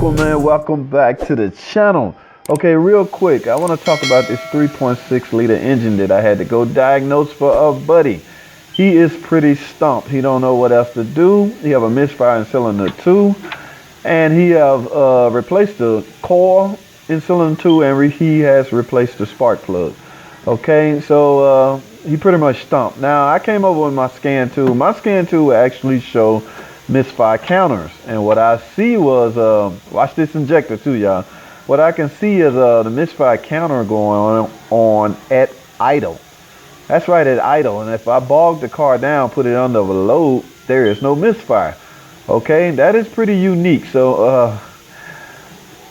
Welcome back to the channel. Okay, real quick, I want to talk about this 3.6 liter engine that I had to go diagnose for a buddy. He is pretty stumped. He don't know what else to do. He have a misfire in cylinder 2, and he have replaced the coil in cylinder 2, and he has replaced the spark plug. Okay, so he pretty much stumped. Now I came over with my scan tool. My scan tool will actually show misfire counters, and what I see was watch this injector too, y'all. What I can see is the misfire counter going on at idle. That's right, at idle. And if I bog the car down, put it under load, there is no misfire. Okay, that is pretty unique. So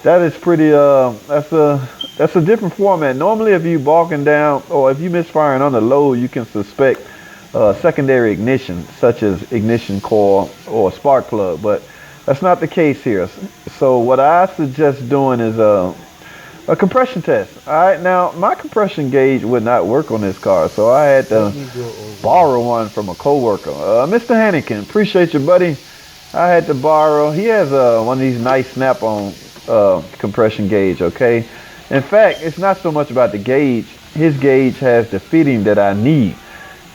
that is pretty that's a different format. Normally if you bogging down or if you misfiring under load, you can suspect secondary ignition, such as ignition coil or spark plug, but that's not the case here. So what I suggest doing is a compression test. All right, now my compression gauge would not work on this car, so I had to borrow one from a co-worker. Mr. Hannigan, appreciate you, buddy. I had to borrow. He has one of these nice snap-on compression gauge. Okay, in fact, it's not so much about the gauge. His gauge has the fitting that I need.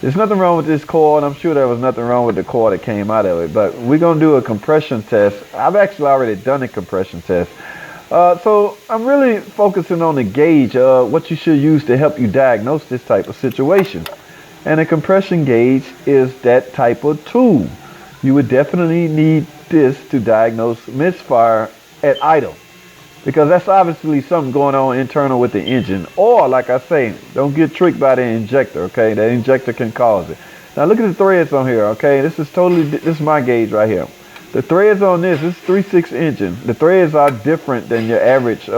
There's nothing wrong with this coil, and I'm sure there was nothing wrong with the coil that came out of it, but we're going to do a compression test. I've actually already done a compression test. So I'm really focusing on the gauge, what you should use to help you diagnose this type of situation. And a compression gauge is that type of tool. You would definitely need this to diagnose misfire at idle, because that's obviously something going on internal with the engine. Or, like I say, don't get tricked by the injector, okay? That injector can cause it. Now look at the threads on here, okay? This is my gauge right here. The threads on this is 3.6 engine. The threads are different than your average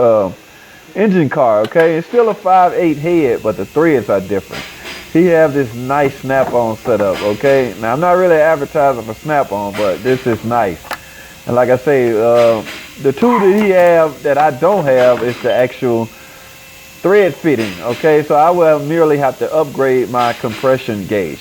engine car, okay? It's still a 5.8 head, but the threads are different. He have this nice snap-on setup, okay? Now I'm not really advertising for snap-on, but this is nice. And like I say, the tool that he have that I don't have is the actual thread fitting. Okay, so I will merely have to upgrade my compression gauge.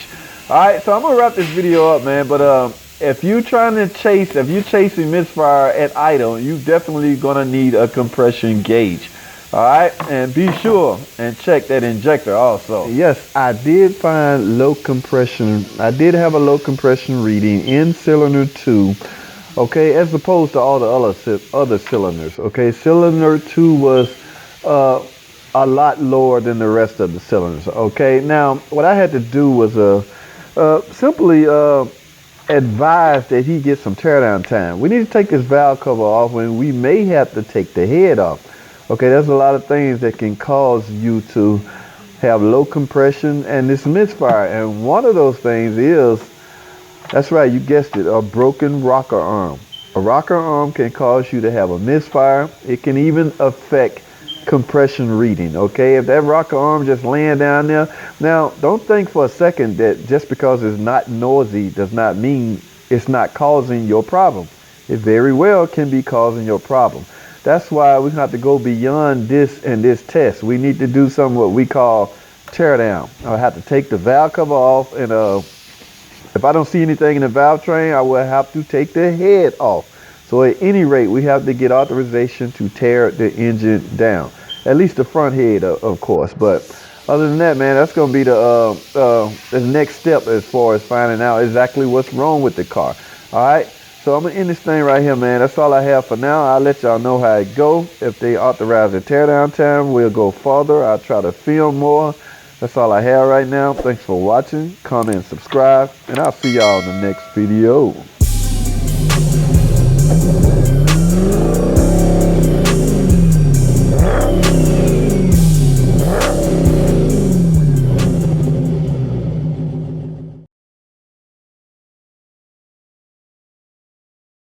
All right, so I'm gonna wrap this video up, man. But if you're chasing misfire at idle, you definitely gonna need a compression gauge. All right, and be sure and check that injector also. Yes, I did find low compression. I did have a low compression reading in cylinder 2. Okay, as opposed to all the other cylinders. Okay, cylinder 2 was a lot lower than the rest of the cylinders. Okay, now what I had to do was simply advise that he get some teardown time. We need to take this valve cover off, and we may have to take the head off. Okay, there's a lot of things that can cause you to have low compression and this misfire, and one of those things is, that's right, you guessed it, a broken rocker arm. A rocker arm can cause you to have a misfire. It can even affect compression reading, okay? If that rocker arm just laying down there, now don't think for a second that just because it's not noisy does not mean it's not causing your problem. It very well can be causing your problem. That's why we have to go beyond this and this test. We need to do something what we call tear down. I have to take the valve cover off, and if I don't see anything in the valve train, I will have to take the head off. So at any rate, we have to get authorization to tear the engine down. At least the front head, of course. But other than that, man, that's going to be the next step as far as finding out exactly what's wrong with the car. All right? So I'm going to end this thing right here, man. That's all I have for now. I'll let y'all know how it go. If they authorize the teardown time, we'll go further. I'll try to film more. That's all I have right now. Thanks for watching. Comment, subscribe, and I'll see y'all in the next video.